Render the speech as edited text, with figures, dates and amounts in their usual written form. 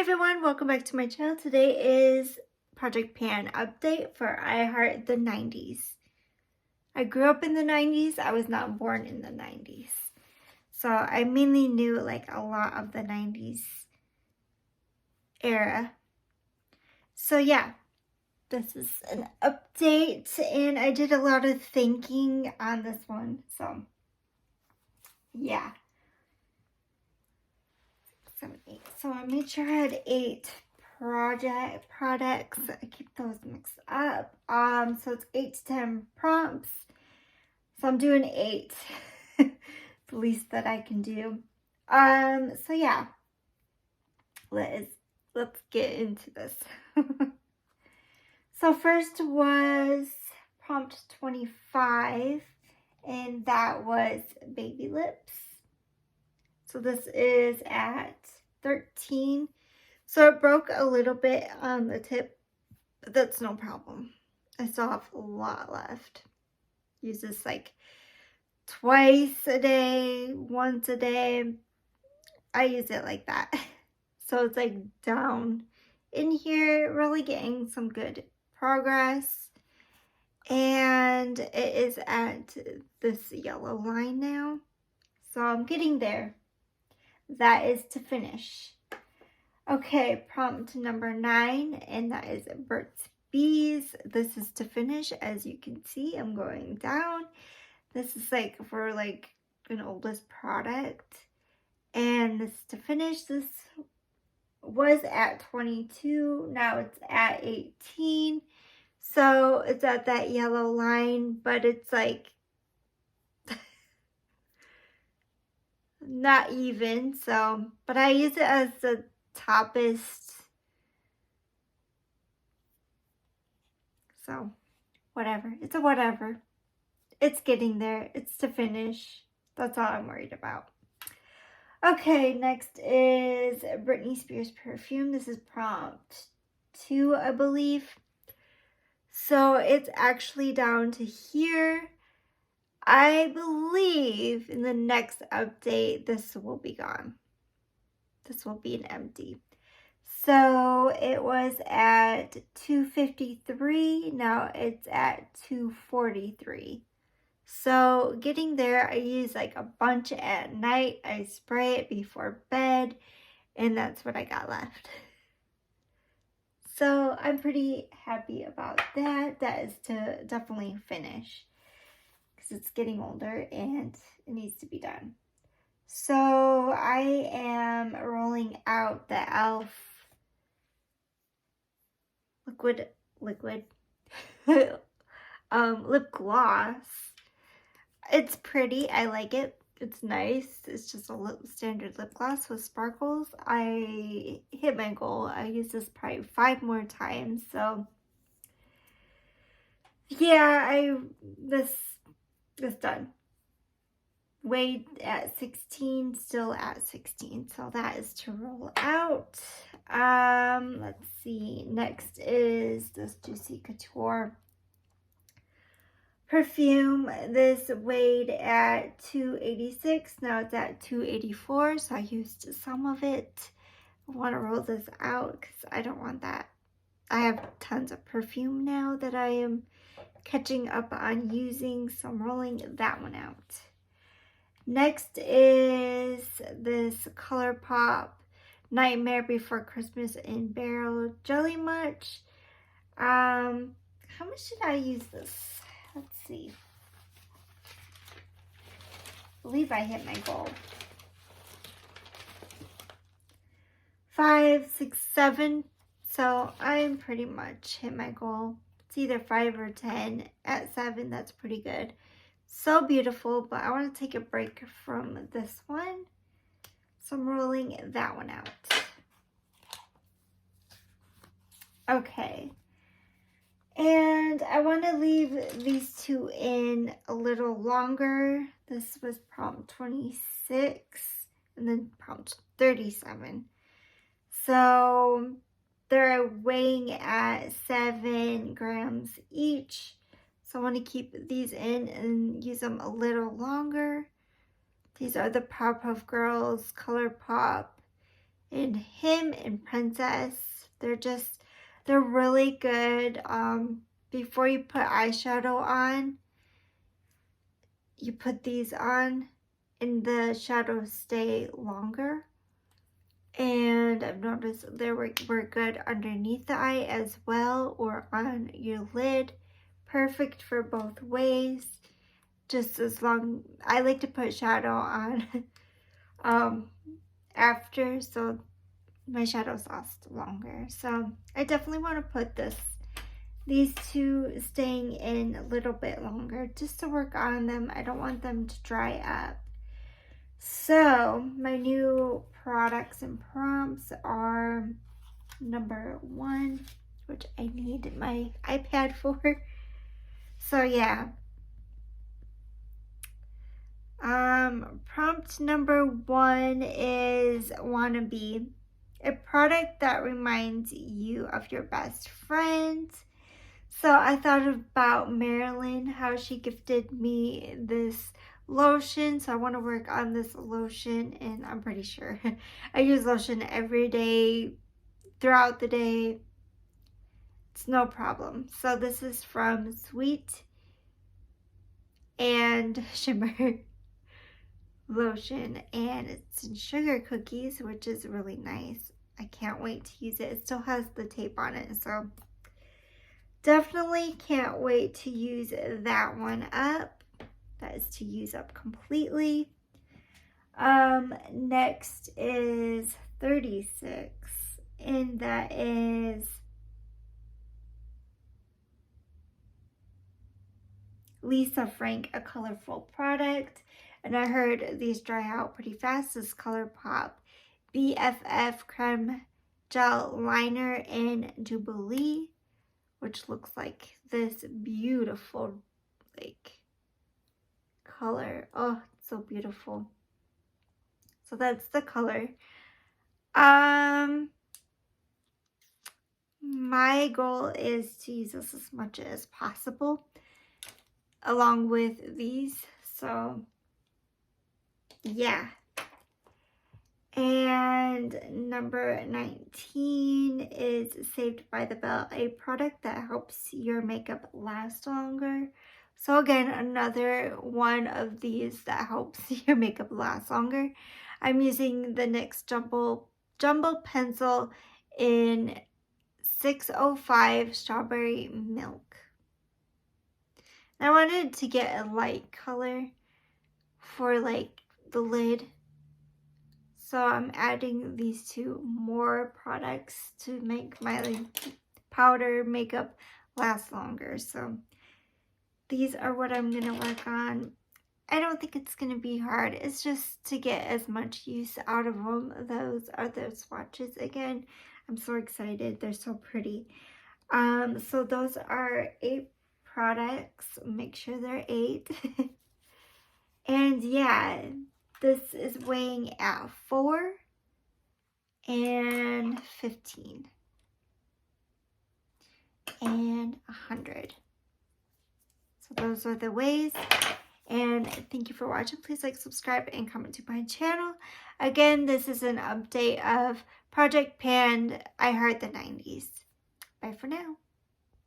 everyone, welcome back to my channel. Today is Project Pan update for I Heart the 90s. I grew up in the 90s. I was not born in the 90s. So I mainly knew like a lot of the 90s era. So yeah, this is an update and I did a lot of thinking on this one. So yeah. 7, 8. So I made sure I had 8 products. I keep those mixed up. So it's 8 to 10 prompts. So I'm doing 8. The least that I can do. So yeah. Let's get into this. So first was prompt 25, and that was baby lips. So this is at 13. So it broke a little bit on the tip, but that's no problem. I still have a lot left. Use this like twice a day, once a day. I use it like that. So it's like down in here, really getting some good progress. And it is at this yellow line now. So I'm getting there. That is to finish. Okay, prompt number 9, and that is Burt's Bees. This is to finish. As you can see, I'm going down. This is like for like an oldest product. And this is to finish. This was at 22. Now it's at 18. So it's at that yellow line, but it's like not even. So, but I use it as the toppest. So whatever. It's a whatever. It's getting there. It's to finish. That's all I'm worried about. Okay, next is Britney Spears Perfume. This is prompt 2, I believe. So it's actually down to here. I believe in the next update, this will be gone. This will be an empty. So it was at 253. Now it's at 243. So getting there, I use like a bunch at night. I spray it before bed, and that's what I got left. So I'm pretty happy about that. That is to definitely finish because it's getting older and it needs to be done. So I am rolling out the e.l.f. liquid lip gloss. It's pretty. I like it. It's nice. It's just a standard lip gloss with sparkles. I hit my goal. I use this probably 5 more times. So yeah, this done. Weighed at 16, still at 16. So that is to roll out. Let's see. Next is this Juicy Couture Perfume. This weighed at 286. Now it's at 284. So I used some of it. I want to roll this out because I don't want that. I have tons of perfume now that I am catching up on using. So I'm rolling that one out. Next is this ColourPop Nightmare Before Christmas in Barrel Jelly Much. How much did I use this? Let's see. I believe I hit my goal. 5, 6, 7. So I'm pretty much hit my goal. It's either 5 or 10. At 7, that's pretty good. So beautiful, but I want to take a break from this one. So I'm rolling that one out. Okay. And I want to leave these 2 in a little longer. This was prompt 26 and then prompt 37. So they're weighing at 7 grams each. So I want to keep these in and use them a little longer. These are the Powerpuff Girls ColourPop And him and Princess, they're really good. Before you put eyeshadow on, you put these on and the shadows stay longer. And I've noticed they were good underneath the eye as well, or on your lid. Perfect for both ways. Just as long, I like to put shadow on after, so my shadows last longer. So I definitely want to put these two staying in a little bit longer just to work on them. I don't want them to dry up. So my new products and prompts are number 1, which I need my iPad for. So yeah. Prompt number 1 is Wannabe, a product that reminds you of your best friend. So I thought about Marilyn, how she gifted me this lotion. So I want to work on this lotion, and I'm pretty sure I use lotion every day, throughout the day. It's no problem. So this is from Sweet and Shimmer lotion, and it's in sugar cookies, which is really nice. I can't wait to use it. It still has the tape on it, so definitely can't wait to use that one up. That is to use up completely. Next is 36, and that is Lisa Frank, a colorful product. And I heard these dry out pretty fast. This ColourPop BFF Creme Gel Liner in Jubilee, which looks like this beautiful, like, color. Oh, it's so beautiful. So that's the color. My goal is to use this as much as possible along with these. So yeah. And number 19 is Saved by the Bell, a product that helps your makeup last longer. So again, another one of these that helps your makeup last longer. I'm using the NYX Jumbo Pencil in 605 Strawberry Milk. I wanted to get a light color for like the lid. So I'm adding these two more products to make my like powder makeup last longer. So these are what I'm going to work on. I don't think it's going to be hard. It's just to get as much use out of them. Those are the swatches again. I'm so excited. They're so pretty. So those are 8 products. Make sure they're 8. And yeah, this is weighing at 4 and 15 and 100. So those are the weighs. And thank you for watching. Please like, subscribe, and comment to my channel. Again, this is an update of Project Pan, I Heart the 90s. Bye for now.